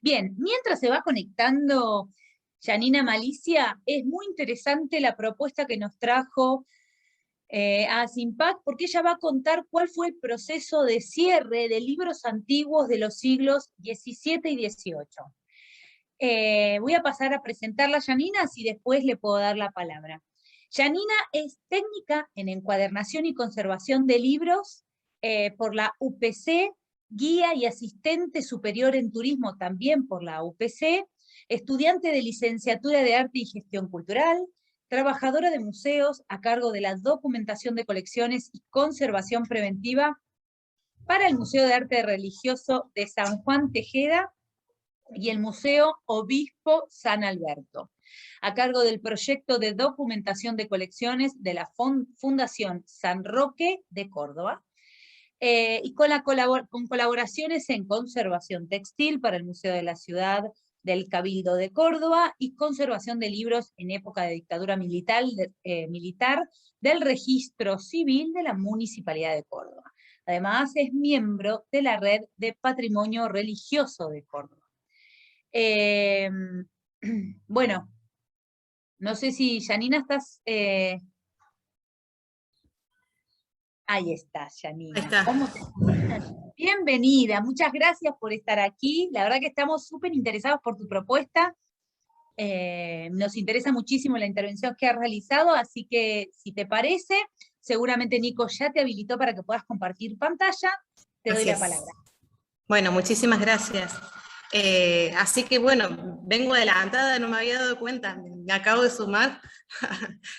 Bien, mientras se va conectando Janina Malicia, es muy interesante la propuesta que nos trajo a Simpac, porque ella va a contar cuál fue el proceso de cierre de libros antiguos de los siglos XVII y XVIII. Voy a pasar a presentarla a Janina, si después le puedo dar la palabra. Janina es técnica en encuadernación y conservación de libros por la UPC, guía y asistente superior en turismo también por la UPC, estudiante de licenciatura de Arte y Gestión Cultural, trabajadora de museos a cargo de la documentación de colecciones y conservación preventiva para el Museo de Arte Religioso de San Juan Tejeda y el Museo Obispo San Alberto, a cargo del proyecto de documentación de colecciones de la Fundación San Roque de Córdoba, y con colaboraciones en conservación textil para el Museo de la Ciudad del Cabildo de Córdoba y conservación de libros en época de dictadura militar del Registro Civil de la Municipalidad de Córdoba. Además, es miembro de la Red de Patrimonio Religioso de Córdoba. Bueno, no sé si, Janina, estás... Ahí estás, Janina. Ahí está. ¿Cómo te encuentras? Bienvenida, muchas gracias por estar aquí. La verdad que estamos súper interesados por tu propuesta. Nos interesa muchísimo la intervención que has realizado, así que si te parece, seguramente Nico ya te habilitó para que puedas compartir pantalla. Te doy la palabra. Bueno, muchísimas gracias. Así que bueno, vengo adelantada, no me había dado cuenta, me acabo de sumar,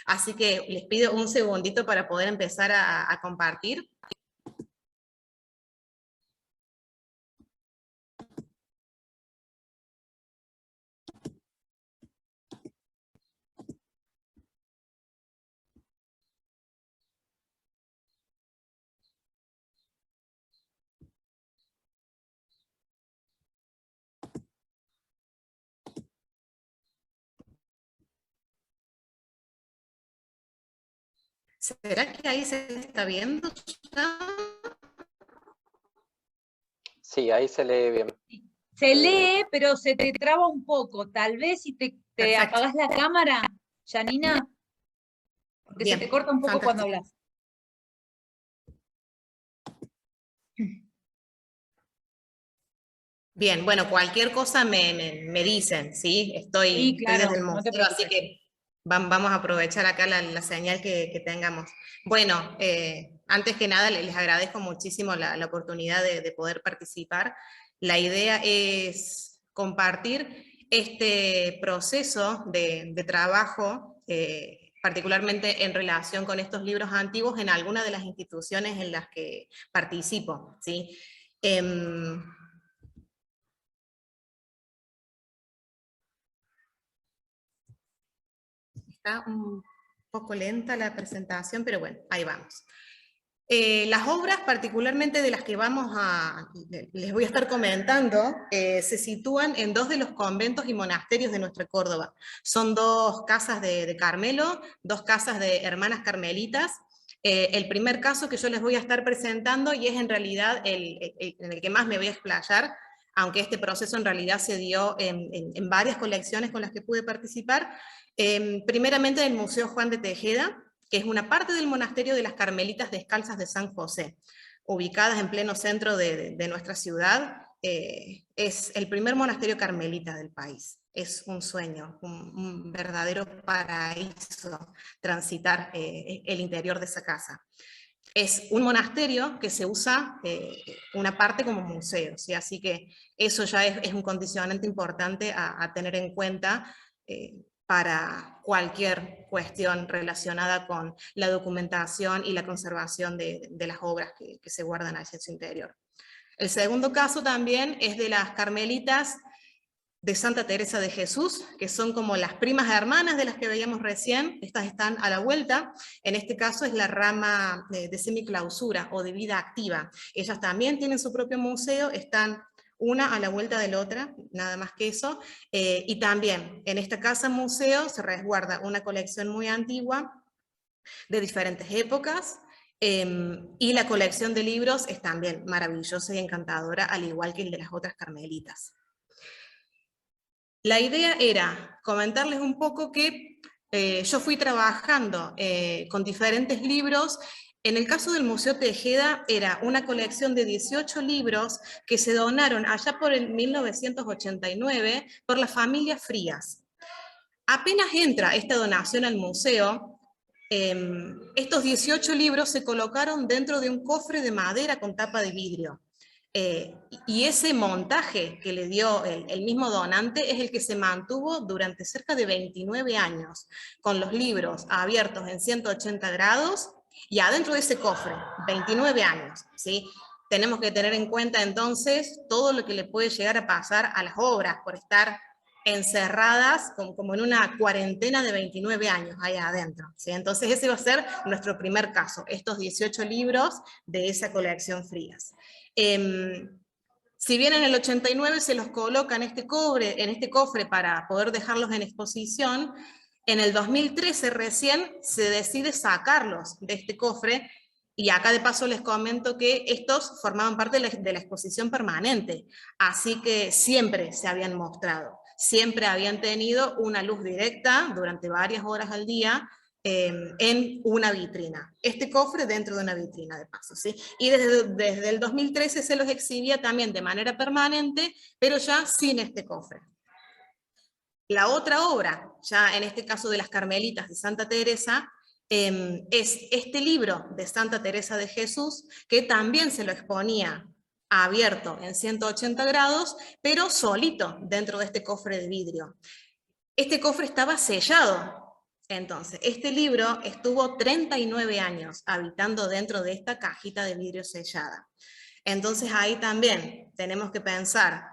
así que les pido un segundito para poder empezar a compartir. ¿Será que ahí se está viendo ya? Sí, ahí se lee bien. Se lee, pero se te traba un poco. Tal vez si te apagás la cámara, Janina, porque Bien, se te corta un poco cuando hablas. Bien, bueno, cualquier cosa me dicen, ¿sí? Sí, Estoy claro, desde el no te museo, así preocupes. que vamos a aprovechar acá la señal que tengamos. Bueno, antes que nada les agradezco muchísimo la oportunidad de poder participar. La idea es compartir este proceso de trabajo, particularmente en relación con estos libros antiguos en alguna de las instituciones en las que participo, ¿sí? Está un poco lenta la presentación, pero bueno, ahí vamos. Las obras, particularmente de las que les voy a estar comentando, se sitúan en dos de los conventos y monasterios de nuestra Córdoba. Son dos casas de Carmelo, dos casas de hermanas carmelitas. El primer caso que yo les voy a estar presentando, y es en realidad en el que más me voy a explayar, aunque este proceso en realidad se dio en varias colecciones con las que pude participar, primeramente en el Museo Juan de Tejeda, que es una parte del monasterio de las Carmelitas Descalzas de San José, ubicadas en pleno centro de nuestra ciudad. Es el primer monasterio carmelita del país. Es un sueño, un verdadero paraíso transitar el interior de esa casa. Es un monasterio que se usa una parte como museo, ¿sí? Así que eso ya es un condicionante importante a tener en cuenta para cualquier cuestión relacionada con la documentación y la conservación de las obras que se guardan allí en su interior. El segundo caso también es de las Carmelitas de Santa Teresa de Jesús, que son como las primas hermanas de las que veíamos recién. Estas están a la vuelta. En este caso es la rama de semiclausura o de vida activa. Ellas también tienen su propio museo, están una a la vuelta de la otra, nada más que eso, y también en esta casa museo se resguarda una colección muy antigua, de diferentes épocas, y la colección de libros es también maravillosa y encantadora, al igual que el de las otras carmelitas. La idea era comentarles un poco que yo fui trabajando con diferentes libros. En el caso del Museo Tejeda era una colección de 18 libros que se donaron allá por el 1989 por la familia Frías. Apenas entra esta donación al museo, estos 18 libros se colocaron dentro de un cofre de madera con tapa de vidrio. Y ese montaje que le dio el mismo donante es el que se mantuvo durante cerca de 29 años, con los libros abiertos en 180 grados y adentro de ese cofre, 29 años, ¿sí? Tenemos que tener en cuenta entonces todo lo que le puede llegar a pasar a las obras por estar encerradas como en una cuarentena de 29 años ahí adentro, ¿sí? Entonces ese va a ser nuestro primer caso, estos 18 libros de esa colección Frías. Si bien en el 89 se los coloca en este cofre para poder dejarlos en exposición, en el 2013 recién se decide sacarlos de este cofre, y acá de paso les comento que estos formaban parte de la exposición permanente, así que siempre se habían mostrado, siempre habían tenido una luz directa durante varias horas al día, en una vitrina. Este cofre dentro de una vitrina de paso, ¿sí? Y desde el 2013 se los exhibía también de manera permanente, pero ya sin este cofre. La otra obra, ya en este caso de las Carmelitas de Santa Teresa, es este libro de Santa Teresa de Jesús, que también se lo exponía abierto en 180 grados, pero solito dentro de este cofre de vidrio. Este cofre estaba sellado. Entonces, este libro estuvo 39 años habitando dentro de esta cajita de vidrio sellada. Entonces ahí también tenemos que pensar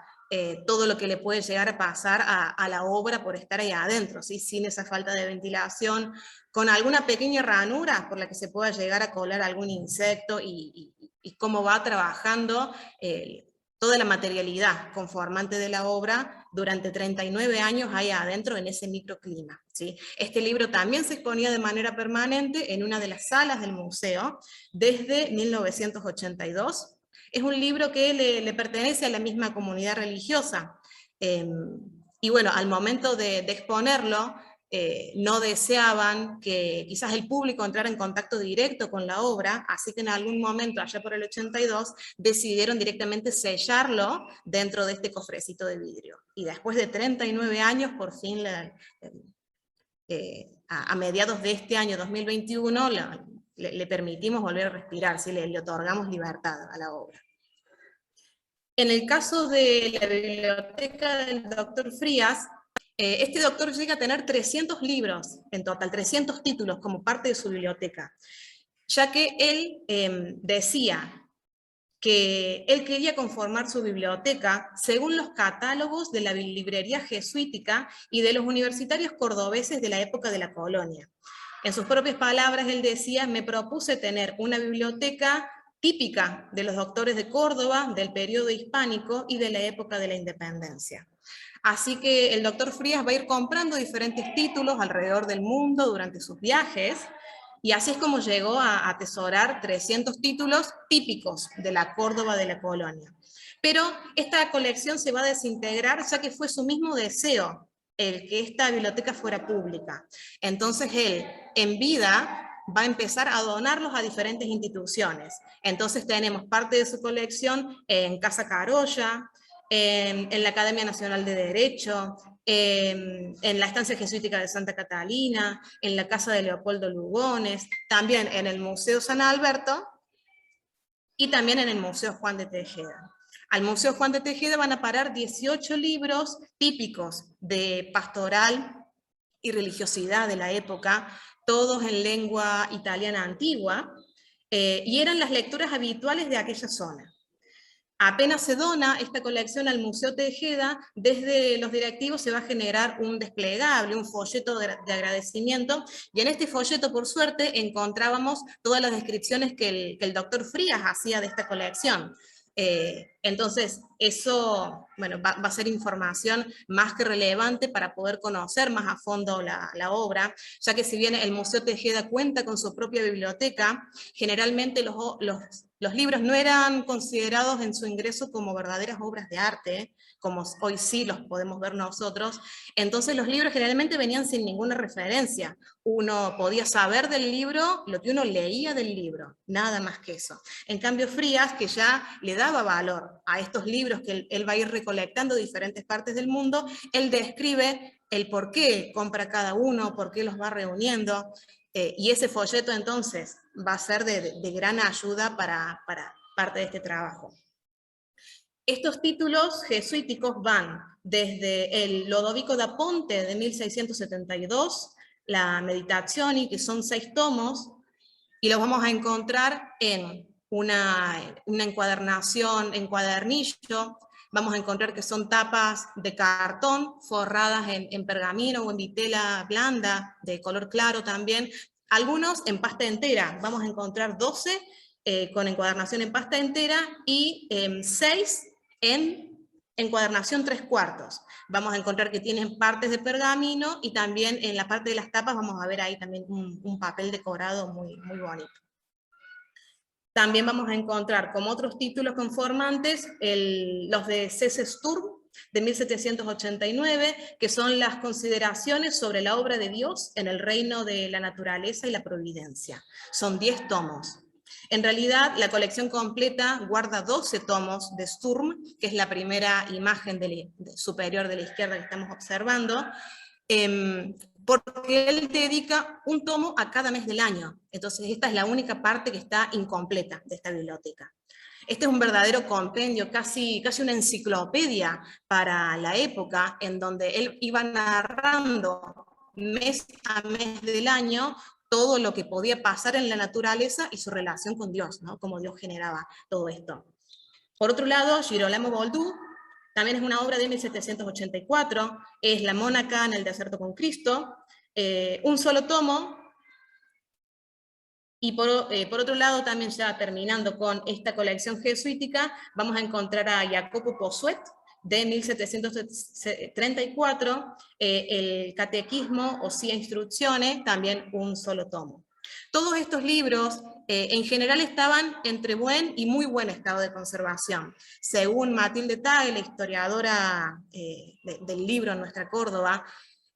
todo lo que le puede llegar a pasar a la obra por estar ahí adentro, ¿sí? Sin esa falta de ventilación, con alguna pequeña ranura por la que se pueda llegar a colar algún insecto, y cómo va trabajando toda la materialidad conformante de la obra durante 39 años ahí adentro en ese microclima, ¿sí? Este libro también se exponía de manera permanente en una de las salas del museo desde 1982. Es un libro que le pertenece a la misma comunidad religiosa. Y bueno, al momento de exponerlo, no deseaban que quizás el público entrara en contacto directo con la obra, así que en algún momento, allá por el 82, decidieron directamente sellarlo dentro de este cofrecito de vidrio. Y después de 39 años, por fin, a mediados de este año 2021, le permitimos volver a respirar, ¿sí? Le otorgamos libertad a la obra. En el caso de la biblioteca del doctor Frías, este doctor llega a tener 300 libros en total, 300 títulos como parte de su biblioteca, ya que él decía que él quería conformar su biblioteca según los catálogos de la librería jesuítica y de los universitarios cordobeses de la época de la colonia. En sus propias palabras, él decía: me propuse tener una biblioteca típica de los doctores de Córdoba, del periodo hispánico y de la época de la independencia. Así que el doctor Frías va a ir comprando diferentes títulos alrededor del mundo durante sus viajes, y así es como llegó a atesorar 300 títulos típicos de la Córdoba de la colonia. Pero esta colección se va a desintegrar, ya que fue su mismo deseo el que esta biblioteca fuera pública. Entonces él, en vida, va a empezar a donarlos a diferentes instituciones. Entonces tenemos parte de su colección en Casa Carolla, en la Academia Nacional de Derecho, en la Estancia Jesuítica de Santa Catalina, en la Casa de Leopoldo Lugones, también en el Museo San Alberto y también en el Museo Juan de Tejeda. Al Museo Juan de Tejeda van a parar 18 libros típicos de pastoral y religiosidad de la época, todos en lengua italiana antigua, y eran las lecturas habituales de aquella zona. Apenas se dona esta colección al Museo Tejeda, desde los directivos se va a generar un desplegable, un folleto de agradecimiento, y en este folleto, por suerte, encontrábamos todas las descripciones que el doctor Frías hacía de esta colección. Entonces, eso, bueno, va a ser información más que relevante para poder conocer más a fondo la obra, ya que si bien el Museo Tejeda cuenta con su propia biblioteca, generalmente los Los libros no eran considerados en su ingreso como verdaderas obras de arte, como hoy sí los podemos ver nosotros. Entonces los libros generalmente venían sin ninguna referencia. Uno podía saber del libro lo que uno leía del libro, nada más que eso. En cambio Frías, que ya le daba valor a estos libros que él va a ir recolectando de diferentes partes del mundo, él describe el por qué compra cada uno, por qué los va reuniendo, y ese folleto entonces va a ser de gran ayuda para parte de este trabajo. Estos títulos jesuíticos van desde el Lodovico da Ponte de 1672, la Meditazioni, que son 6 tomos, y los vamos a encontrar en una encuadernación en cuadernillo. Vamos a encontrar que son tapas de cartón forradas en pergamino o en vitela blanda, de color claro también. Algunos en pasta entera. Vamos a encontrar 12 con encuadernación en pasta entera y 6 en encuadernación 3/4. Vamos a encontrar que tienen partes de pergamino y también en la parte de las tapas vamos a ver ahí también un papel decorado muy, muy bonito. También vamos a encontrar como otros títulos conformantes los de C.C. Sturm, de 1789, que son las consideraciones sobre la obra de Dios en el reino de la naturaleza y la providencia. Son 10 tomos. En realidad, la colección completa guarda 12 tomos de Sturm, que es la primera imagen superior de la izquierda que estamos observando, porque él dedica un tomo a cada mes del año. Entonces esta es la única parte que está incompleta de esta biblioteca. Este es un verdadero compendio, casi una enciclopedia para la época, en donde él iba narrando mes a mes del año todo lo que podía pasar en la naturaleza y su relación con Dios, ¿no? Cómo Dios generaba todo esto. Por otro lado, Girolamo Boldú también es una obra de 1784, es La Mónaca en el desierto con Cristo, un solo tomo. Y por otro lado, también ya terminando con esta colección jesuítica, vamos a encontrar a Jacopo Posuet, de 1734, el Catequismo o Sia Instrucciones, también un solo tomo. Todos estos libros en general estaban entre buen y muy buen estado de conservación. Según Matilde Tagle, la historiadora del libro en Nuestra Córdoba,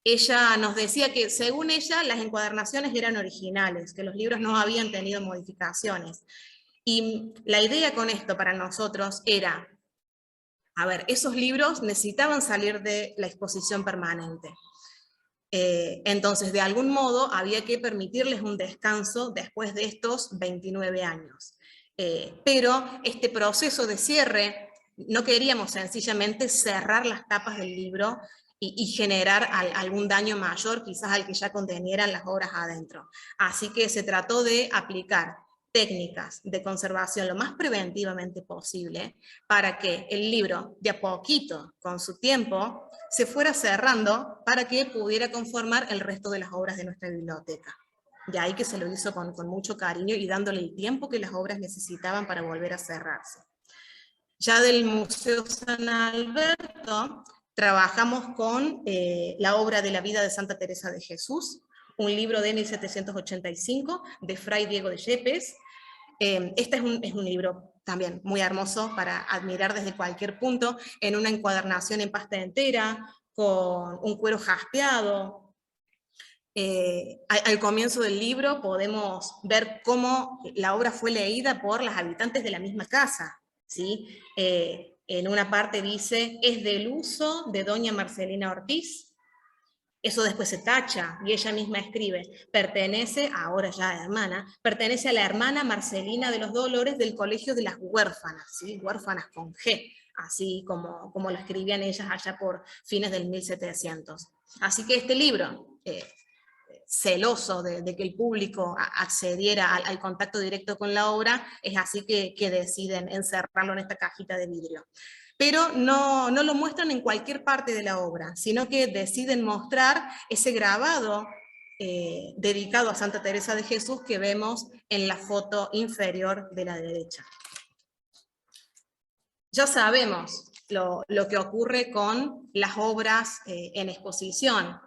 ella nos decía que según ella las encuadernaciones eran originales, que los libros no habían tenido modificaciones. Y la idea con esto para nosotros era, a ver, esos libros necesitaban salir de la exposición permanente. Entonces, de algún modo, había que permitirles un descanso después de estos 29 años. Pero este proceso de cierre, no queríamos sencillamente cerrar las tapas del libro y generar algún daño mayor, quizás al que ya contenieran las obras adentro. Así que se trató de aplicar técnicas de conservación lo más preventivamente posible para que el libro, de a poquito, con su tiempo, se fuera cerrando para que pudiera conformar el resto de las obras de nuestra biblioteca. De ahí que se lo hizo con mucho cariño y dándole el tiempo que las obras necesitaban para volver a cerrarse. Ya del Museo San Alberto trabajamos con la obra de la vida de Santa Teresa de Jesús, un libro de 1785 de Fray Diego de Yepes. Este es un libro también muy hermoso para admirar desde cualquier punto, en una encuadernación en pasta entera, con un cuero jaspeado. Al comienzo del libro podemos ver cómo la obra fue leída por las habitantes de la misma casa, ¿sí? En una parte dice, es del uso de doña Marcelina Ortiz. Eso después se tacha, y ella misma escribe, pertenece, ahora ya hermana, pertenece a la hermana Marcelina de los Dolores del Colegio de las Huérfanas, ¿sí? Huérfanas con G, así como lo escribían ellas allá por fines del 1700. Así que este libro, celoso de que el público accediera al contacto directo con la obra, es así que deciden encerrarlo en esta cajita de vidrio. Pero no lo muestran en cualquier parte de la obra, sino que deciden mostrar ese grabado dedicado a Santa Teresa de Jesús que vemos en la foto inferior de la derecha. Ya sabemos lo que ocurre con las obras en exposición.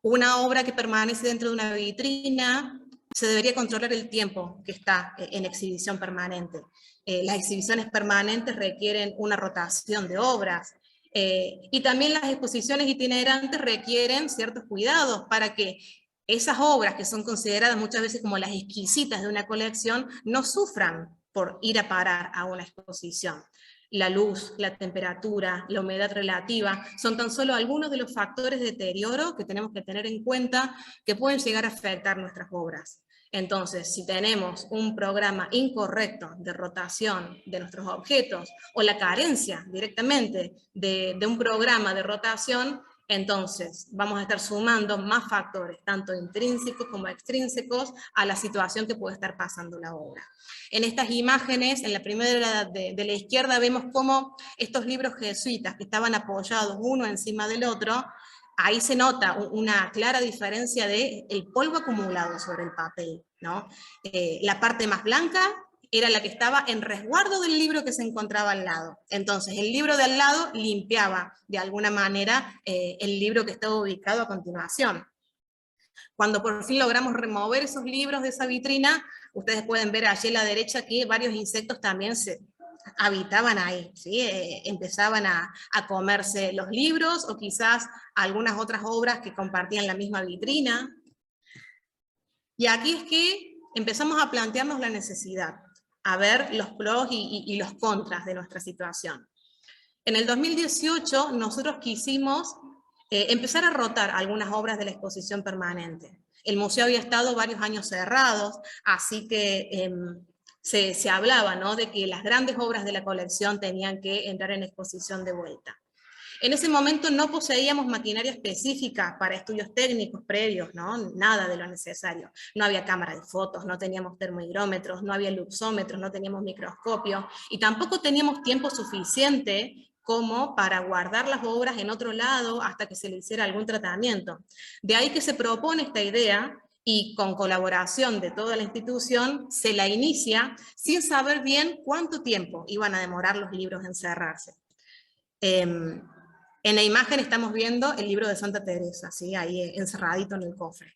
Una obra que permanece dentro de una vitrina se debería controlar el tiempo que está en exhibición permanente. Las exhibiciones permanentes requieren una rotación de obras, y también las exposiciones itinerantes requieren ciertos cuidados para que esas obras que son consideradas muchas veces como las exquisitas de una colección no sufran por ir a parar a una exposición. La luz, la temperatura, la humedad relativa, son tan solo algunos de los factores de deterioro que tenemos que tener en cuenta que pueden llegar a afectar nuestras obras. Entonces, si tenemos un programa incorrecto de rotación de nuestros objetos, o la carencia directamente de un programa de rotación, entonces vamos a estar sumando más factores, tanto intrínsecos como extrínsecos, a la situación que puede estar pasando la obra. En estas imágenes, en la primera de la izquierda, vemos cómo estos libros jesuitas que estaban apoyados uno encima del otro, ahí se nota una clara diferencia de el polvo acumulado sobre el papel, ¿no? La parte más blanca era la que estaba en resguardo del libro que se encontraba al lado. Entonces, el libro de al lado limpiaba, de alguna manera, el libro que estaba ubicado a continuación. Cuando por fin logramos remover esos libros de esa vitrina, ustedes pueden ver allí a la derecha que varios insectos también se habitaban ahí, ¿sí? Empezaban a comerse los libros, o quizás algunas otras obras que compartían la misma vitrina. Y aquí es que empezamos a plantearnos la necesidad, a ver los pros y los contras de nuestra situación. En el 2018 nosotros quisimos empezar a rotar algunas obras de la exposición permanente. El museo había estado varios años cerrados, así que se hablaba, ¿no?, de que las grandes obras de la colección tenían que entrar en exposición de vuelta. En ese momento no poseíamos maquinaria específica para estudios técnicos previos, ¿no? Nada de lo necesario. No había cámara de fotos, no teníamos termohigrómetros, no había luxómetros, no teníamos microscopio, y tampoco teníamos tiempo suficiente como para guardar las obras en otro lado hasta que se le hiciera algún tratamiento. De ahí que se propone esta idea, y con colaboración de toda la institución se la inicia sin saber bien cuánto tiempo iban a demorar los libros en cerrarse. En la imagen estamos viendo el libro de Santa Teresa, ¿sí?, ahí encerradito en el cofre.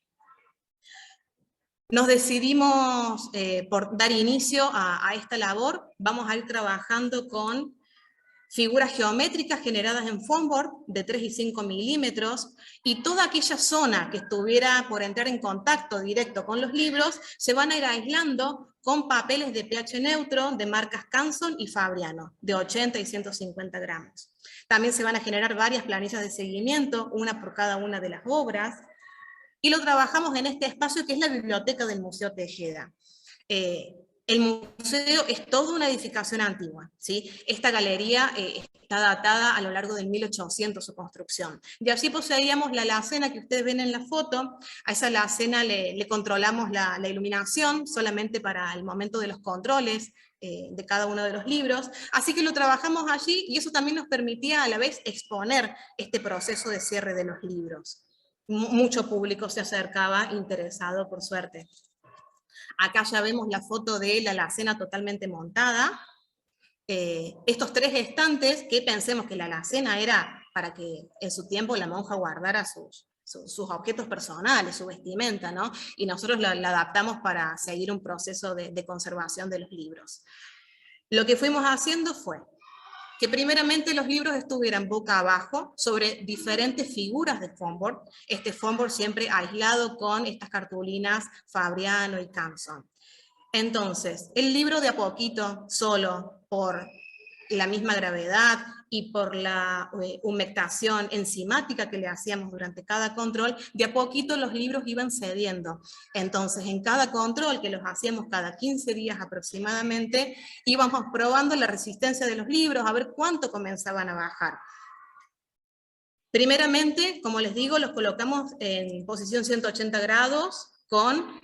Nos decidimos por dar inicio a esta labor. Vamos a ir trabajando con figuras geométricas generadas en foam board de 3 y 5 milímetros, y toda aquella zona que estuviera por entrar en contacto directo con los libros se van a ir aislando con papeles de pH neutro de marcas Canson y Fabriano, de 80 y 150 gramos. También se van a generar varias planillas de seguimiento, una por cada una de las obras, y lo trabajamos en este espacio que es la biblioteca del Museo Tejeda. El museo es toda una edificación antigua, ¿sí? Esta galería está datada a lo largo del 1800 su construcción. Y así poseíamos la alacena que ustedes ven en la foto. A esa alacena le controlamos la iluminación solamente para el momento de los controles de cada uno de los libros. Así que lo trabajamos allí, y eso también nos permitía a la vez exponer este proceso de cierre de los libros. Mucho público se acercaba interesado, por suerte. Acá ya vemos la foto de la alacena totalmente montada. Estos 3 estantes, que pensemos que la alacena era para que en su tiempo la monja guardara sus objetos personales, su vestimenta, ¿no? Y nosotros la adaptamos para seguir un proceso de conservación de los libros. Lo que fuimos haciendo fue que primeramente los libros estuvieran boca abajo sobre diferentes figuras de foam board, este foam board siempre aislado con estas cartulinas Fabriano y Canson. Entonces, el libro de a poquito, solo por la misma gravedad y por la humectación enzimática que le hacíamos durante cada control, de a poquito los libros iban cediendo. Entonces, en cada control, que los hacíamos cada 15 días aproximadamente, íbamos probando la resistencia de los libros, a ver cuánto comenzaban a bajar. Primeramente, como les digo, los colocamos en posición 180 grados con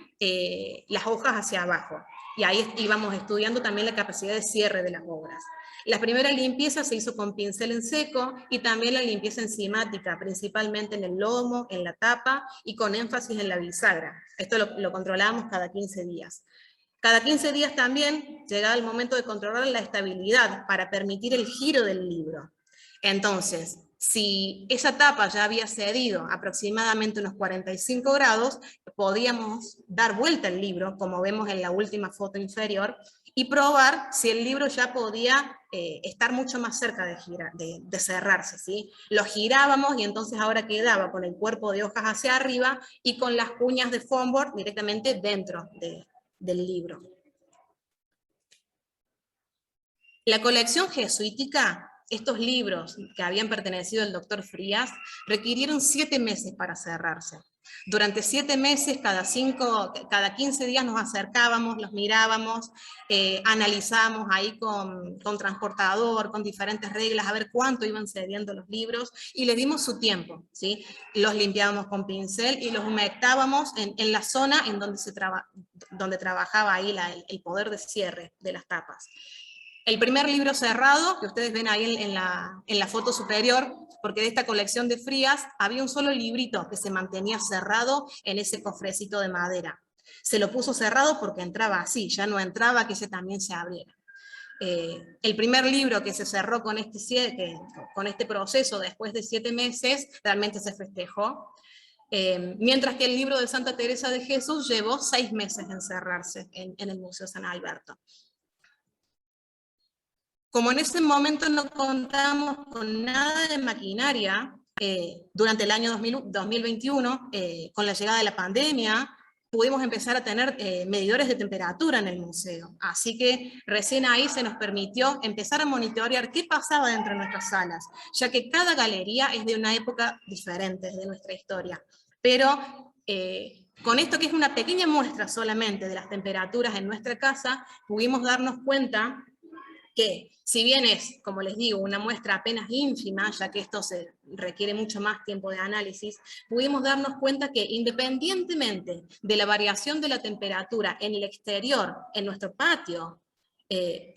las hojas hacia abajo. Y ahí íbamos estudiando también la capacidad de cierre de las obras. La primera limpieza se hizo con pincel en seco, y también la limpieza enzimática, principalmente en el lomo, en la tapa, y con énfasis en la bisagra. Esto lo controlábamos cada 15 días. Cada 15 días también llegaba el momento de controlar la estabilidad para permitir el giro del libro. Entonces, Si esa tapa ya había cedido aproximadamente unos 45 grados, podíamos dar vuelta al libro, como vemos en la última foto inferior, y probar si el libro ya podía estar mucho más cerca de cerrarse, ¿sí? Lo girábamos y entonces ahora quedaba con el cuerpo de hojas hacia arriba y con las cuñas de foam board directamente dentro del libro. La colección jesuítica, estos libros que habían pertenecido al doctor Frías, requirieron 7 meses para cerrarse. Durante 7 meses, cada 15 días nos acercábamos, los mirábamos, analizábamos ahí con transportador, con diferentes reglas, a ver cuánto iban cediendo los libros, y le dimos su tiempo, ¿sí? Los limpiábamos con pincel y los humectábamos en la zona en donde trabajaba ahí el poder de cierre de las tapas. El primer libro cerrado, que ustedes ven ahí en la foto superior, porque de esta colección de Frías había un solo librito que se mantenía cerrado en ese cofrecito de madera. Se lo puso cerrado porque entraba así, ya no entraba que ese también se abriera. El primer libro que se cerró con este proceso después de 7 meses, realmente se festejó. Mientras que el libro de Santa Teresa de Jesús llevó 6 meses en cerrarse en el Museo San Alberto. Como en ese momento no contábamos con nada de maquinaria, durante el año 2021, con la llegada de la pandemia, pudimos empezar a tener medidores de temperatura en el museo. Así que recién ahí se nos permitió empezar a monitorear qué pasaba dentro de nuestras salas, ya que cada galería es de una época diferente de nuestra historia. Pero con esto, que es una pequeña muestra solamente de las temperaturas en nuestra casa, pudimos darnos cuenta que, si bien es, como les digo, una muestra apenas ínfima, ya que esto se requiere mucho más tiempo de análisis, pudimos darnos cuenta que, independientemente de la variación de la temperatura en el exterior, en nuestro patio,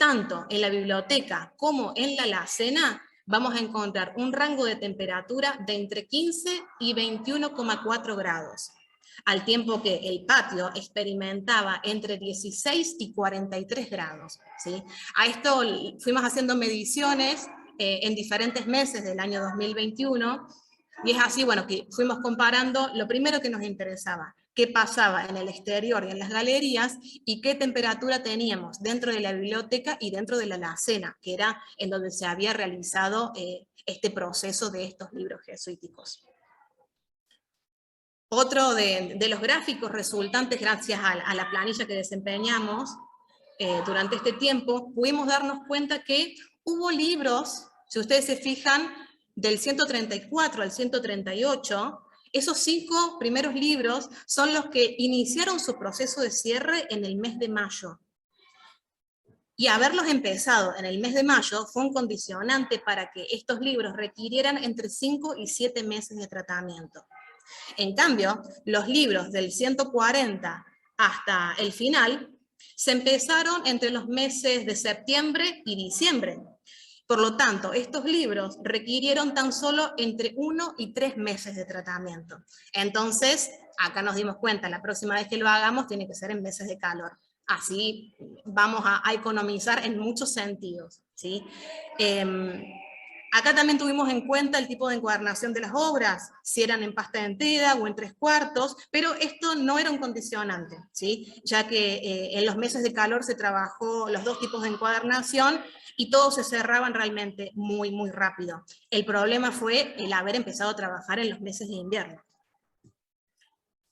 tanto en la biblioteca como en la alacena, vamos a encontrar un rango de temperatura de entre 15 y 21,4 grados. Al tiempo que el patio experimentaba entre 16 y 43 grados. ¿Sí? A esto fuimos haciendo mediciones en diferentes meses del año 2021, y es así, bueno, que fuimos comparando lo primero que nos interesaba, qué pasaba en el exterior y en las galerías, y qué temperatura teníamos dentro de la biblioteca y dentro de la alacena, que era en donde se había realizado este proceso de estos libros jesuíticos. Otro de los gráficos resultantes, gracias a la planilla que desempeñamos durante este tiempo, pudimos darnos cuenta que hubo libros, si ustedes se fijan, del 134 al 138, esos 5 primeros libros son los que iniciaron su proceso de cierre en el mes de mayo. Y haberlos empezado en el mes de mayo fue un condicionante para que estos libros requirieran entre 5 y 7 meses de tratamiento. En cambio, los libros del 140 hasta el final se empezaron entre los meses de septiembre y diciembre. Por lo tanto, estos libros requirieron tan solo entre 1 y 3 meses de tratamiento. Entonces, acá nos dimos cuenta, la próxima vez que lo hagamos tiene que ser en meses de calor. Así vamos a economizar en muchos sentidos, ¿sí? Acá también tuvimos en cuenta el tipo de encuadernación de las obras, si eran en pasta entera o en 3/4, pero esto no era un condicionante, ¿sí? Ya que en los meses de calor se trabajó los 2 tipos de encuadernación y todos se cerraban realmente muy, muy rápido. El problema fue el haber empezado a trabajar en los meses de invierno.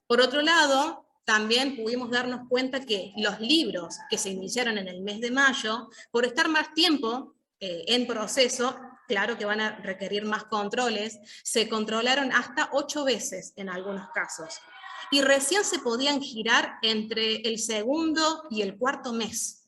Por otro lado, también pudimos darnos cuenta que los libros que se iniciaron en el mes de mayo, por estar más tiempo en proceso, claro que van a requerir más controles, se controlaron hasta 8 veces en algunos casos. Y recién se podían girar entre el segundo y el cuarto mes.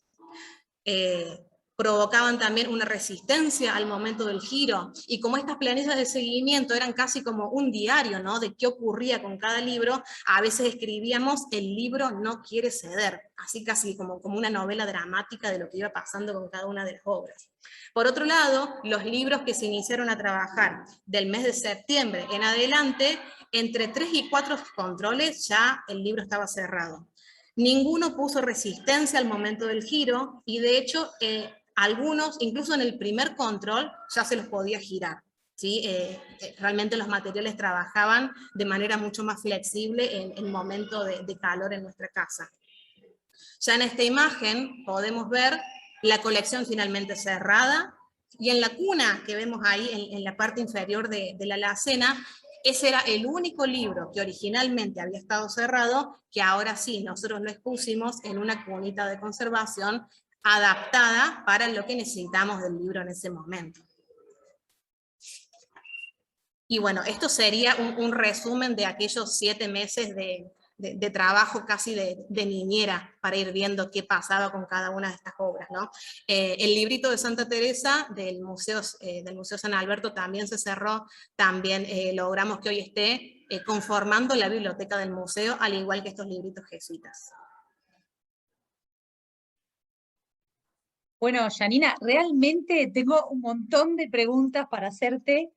Provocaban también una resistencia al momento del giro, y como estas planillas de seguimiento eran casi como un diario, ¿no?, de qué ocurría con cada libro, a veces escribíamos: el libro no quiere ceder, así casi como una novela dramática de lo que iba pasando con cada una de las obras. Por otro lado, los libros que se iniciaron a trabajar del mes de septiembre en adelante, entre 3 y 4 controles ya el libro estaba cerrado. Ninguno puso resistencia al momento del giro, y de hecho algunos, incluso en el primer control, ya se los podía girar. ¿sí? Realmente los materiales trabajaban de manera mucho más flexible en el momento de calor en nuestra casa. Ya en esta imagen podemos ver la colección finalmente cerrada, y en la cuna que vemos ahí en la parte inferior de la alacena, ese era el único libro que originalmente había estado cerrado, que ahora sí, nosotros lo expusimos en una cunita de conservación adaptada para lo que necesitamos del libro en ese momento. Y bueno, esto sería un resumen de aquellos 7 meses de trabajo casi de niñera, para ir viendo qué pasaba con cada una de estas obras, ¿no? El librito de Santa Teresa del Museo San Alberto también se cerró, también logramos que hoy esté conformando la biblioteca del museo, al igual que estos libritos jesuitas. Bueno, Janina, realmente tengo un montón de preguntas para hacerte.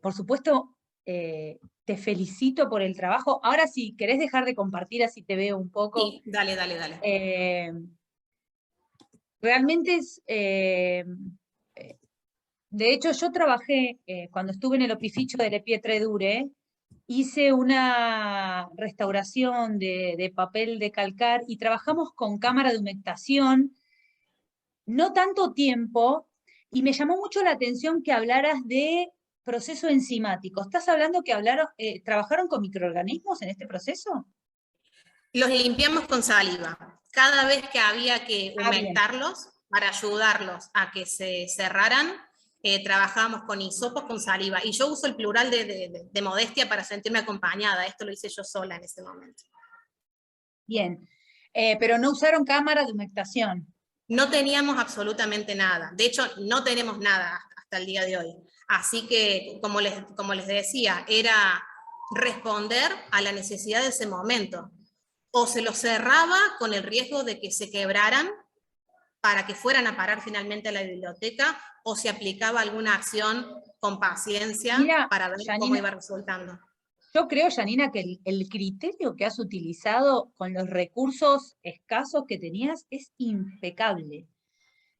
Por supuesto, te felicito por el trabajo. Ahora, si querés dejar de compartir, así te veo un poco. Sí, dale, dale, dale. Realmente es... de hecho, yo trabajé, cuando estuve en el opificio de Le Pietre Dure, hice una restauración de papel de calcar y trabajamos con cámara de humectación, no tanto tiempo, y me llamó mucho la atención que hablaras de proceso enzimático. ¿Estás hablando que trabajaron con microorganismos en este proceso? Los limpiamos con saliva. Cada vez que había que Bien. humectarlos, para ayudarlos a que se cerraran, trabajábamos con hisopos con saliva. Y yo uso el plural de modestia para sentirme acompañada. Esto lo hice yo sola en ese momento. Bien. Pero no usaron cámara de humectación. No teníamos absolutamente nada. De hecho, no tenemos nada hasta el día de hoy. Así que, como les decía, era responder a la necesidad de ese momento. O se los cerraba con el riesgo de que se quebraran para que fueran a parar finalmente a la biblioteca, o se aplicaba alguna acción con paciencia. Mira, para ver Janina, cómo iba resultando. Yo creo, Janina, que el criterio que has utilizado con los recursos escasos que tenías es impecable.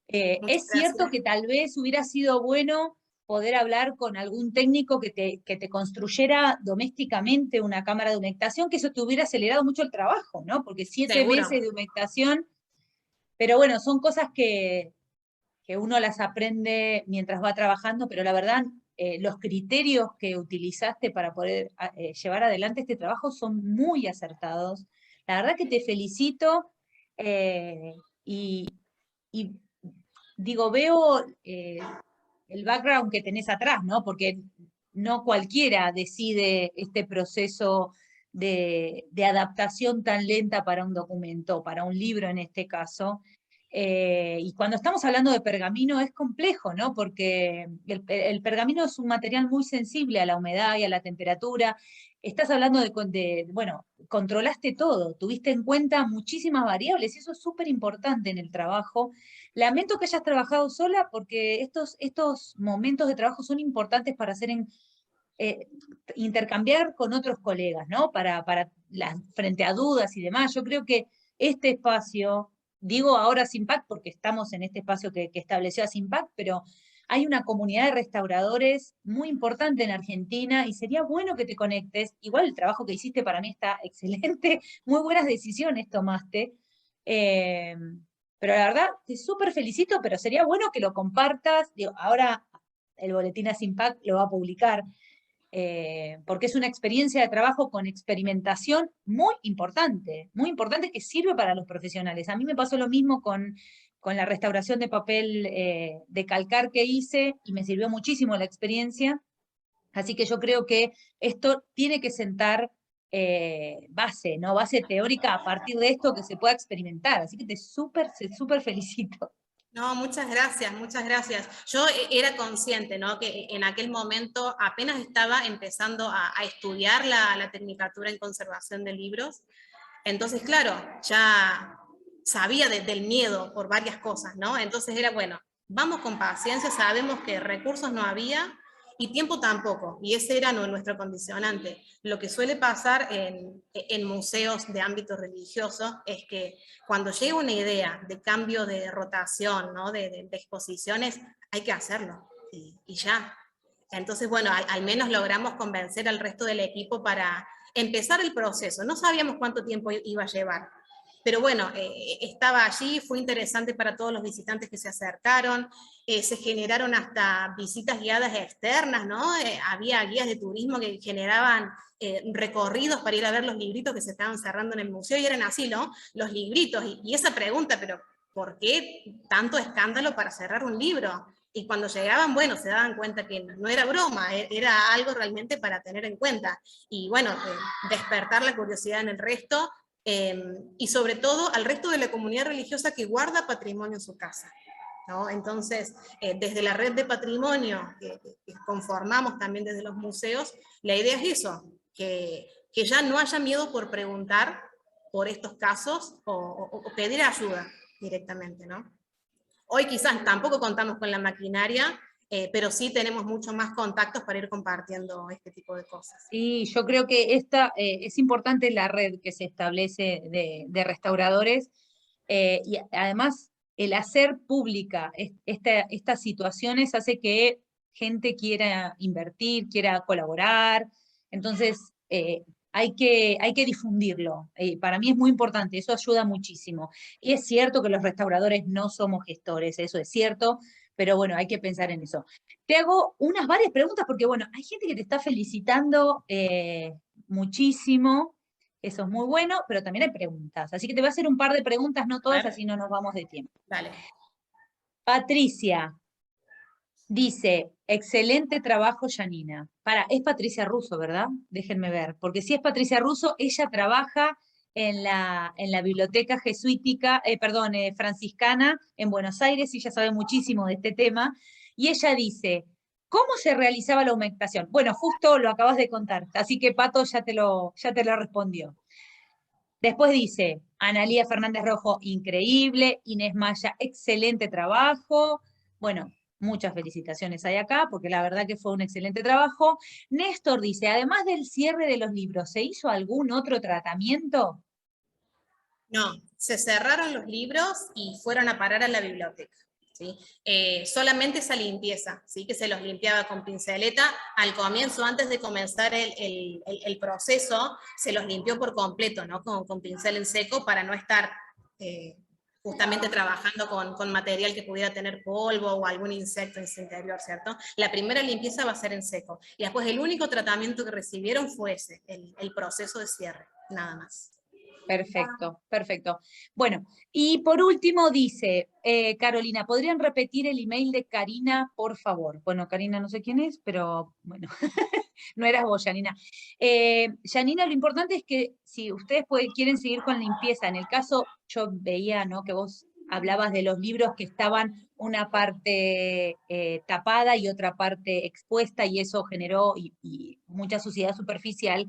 Es cierto que tal vez hubiera sido bueno poder hablar con algún técnico que te construyera domésticamente una cámara de humectación, que eso te hubiera acelerado mucho el trabajo, ¿no? Porque 7 meses de humectación, pero bueno, son cosas que uno las aprende mientras va trabajando, pero la verdad, los criterios que utilizaste para poder llevar adelante este trabajo son muy acertados. La verdad que te felicito, y digo, veo el background que tenés atrás, ¿no? Porque no cualquiera decide este proceso de adaptación tan lenta para un documento, para un libro en este caso. Y cuando estamos hablando de pergamino es complejo, ¿no? Porque el pergamino es un material muy sensible a la humedad y a la temperatura. Estás hablando bueno, controlaste todo, tuviste en cuenta muchísimas variables, y eso es súper importante en el trabajo. Lamento que hayas trabajado sola, porque estos momentos de trabajo son importantes para intercambiar con otros colegas, ¿no? Frente a dudas y demás. Yo creo que este espacio, digo ahora SIMPAC porque estamos en este espacio que estableció a SIMPAC, pero hay una comunidad de restauradores muy importante en Argentina y sería bueno que te conectes. Igual el trabajo que hiciste para mí está excelente, muy buenas decisiones tomaste. Pero la verdad, te súper felicito, pero sería bueno que lo compartas. Digo, ahora el boletín ASIMPAC lo va a publicar, porque es una experiencia de trabajo con experimentación muy importante que sirve para los profesionales. A mí me pasó lo mismo con la restauración de papel de calcar que hice, y me sirvió muchísimo la experiencia. Así que yo creo que esto tiene que sentar base, ¿no? Base teórica a partir de esto que se pueda experimentar. Así que te súper felicito. No, muchas gracias, muchas gracias. Yo era consciente, ¿no?, que en aquel momento apenas estaba empezando a estudiar la tecnicatura en conservación de libros. Entonces, claro, ya sabía del miedo por varias cosas, ¿no? Entonces era, bueno, vamos con paciencia, sabemos que recursos no había y tiempo tampoco, y ese era nuestro condicionante. Lo que suele pasar en museos de ámbito religioso es que cuando llega una idea de cambio de rotación, ¿no?, de exposiciones, hay que hacerlo, y ya. Entonces, bueno, al menos logramos convencer al resto del equipo para empezar el proceso. No sabíamos cuánto tiempo iba a llevar, pero bueno, estaba allí, fue interesante para todos los visitantes que se acercaron, se generaron hasta visitas guiadas externas, ¿no? Había guías de turismo que generaban recorridos para ir a ver los libritos que se estaban cerrando en el museo, y eran así, ¿no? Los libritos, y esa pregunta, pero ¿por qué tanto escándalo para cerrar un libro? Y cuando llegaban, bueno, se daban cuenta que no era broma, era algo realmente para tener en cuenta. Y bueno, despertar la curiosidad en el resto, y sobre todo al resto de la comunidad religiosa que guarda patrimonio en su casa, ¿no? Entonces, desde la red de patrimonio que conformamos también desde los museos, la idea es eso, que ya no haya miedo por preguntar por estos casos o pedir ayuda directamente, ¿no? Hoy quizás tampoco contamos con la maquinaria, pero sí tenemos mucho más contactos para ir compartiendo este tipo de cosas. Sí, yo creo que es importante la red que se establece de restauradores, y además el hacer pública estas situaciones hace que gente quiera invertir, quiera colaborar, entonces hay que difundirlo. Para mí es muy importante, eso ayuda muchísimo. Y es cierto que los restauradores no somos gestores, eso es cierto, pero bueno, hay que pensar en eso. Te hago varias preguntas porque, bueno, hay gente que te está felicitando muchísimo, eso es muy bueno, pero también hay preguntas. Así que te voy a hacer un par de preguntas, no todas, así no nos vamos de tiempo. Dale. Patricia dice, excelente trabajo, Janina. Es Patricia Russo, ¿verdad? Déjenme ver, porque si es Patricia Russo, ella trabaja en la biblioteca jesuítica, franciscana en Buenos Aires, y ella sabe muchísimo de este tema, y ella dice, ¿cómo se realizaba la humectación? Bueno, justo lo acabas de contar, así que Pato ya te lo respondió. Después dice, Analía Fernández Rojo, increíble, Inés Maya, excelente trabajo. Bueno, muchas felicitaciones hay acá, porque la verdad que fue un excelente trabajo. Néstor dice, además del cierre de los libros, ¿se hizo algún otro tratamiento? No, se cerraron los libros y fueron a parar a la biblioteca, ¿sí? Solamente esa limpieza, ¿sí? Que se los limpiaba con pinceleta. Al comienzo, antes de comenzar el proceso, se los limpió por completo, ¿no? Con pincel en seco, para no estar justamente trabajando con material que pudiera tener polvo o algún insecto en su interior, ¿cierto? La primera limpieza va a ser en seco. Y después el único tratamiento que recibieron fue ese, el proceso de cierre, nada más. Perfecto, perfecto. Bueno, y por último dice, Carolina, ¿podrían repetir el email de Karina, por favor? Bueno, Karina no sé quién es, pero bueno, no eras vos, Janina. Janina, lo importante es que si ustedes quieren seguir con la limpieza, en el caso, yo veía, ¿no?, que vos hablabas de los libros que estaban una parte tapada y otra parte expuesta, y eso generó y mucha suciedad superficial.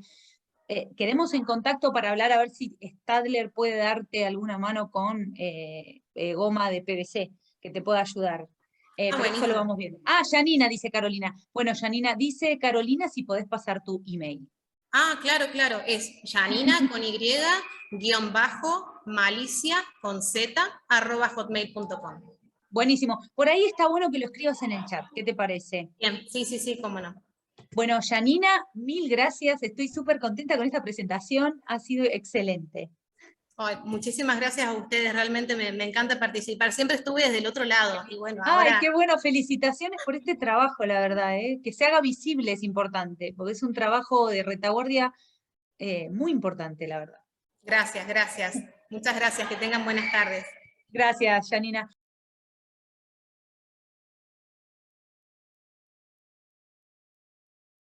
Quedemos en contacto para hablar, a ver si Stadler puede darte alguna mano con goma de PVC que te pueda ayudar. Pero eso lo vamos viendo. Janina, dice Carolina. Bueno, Janina, dice Carolina si podés pasar tu email. Claro, es Janina con Y, _malicia con Z, @hotmail.com. Buenísimo. Por ahí está bueno que lo escribas en el chat. ¿Qué te parece? Bien, sí, cómo no. Bueno, Janina, mil gracias. Estoy súper contenta con esta presentación. Ha sido excelente. Muchísimas gracias a ustedes, realmente me encanta participar. Siempre estuve desde el otro lado y bueno, Ay, ahora... qué bueno, felicitaciones por este trabajo, la verdad, que se haga visible es importante, porque es un trabajo de retaguardia muy importante, la verdad. Gracias. Muchas gracias, que tengan buenas tardes. Gracias, Janina.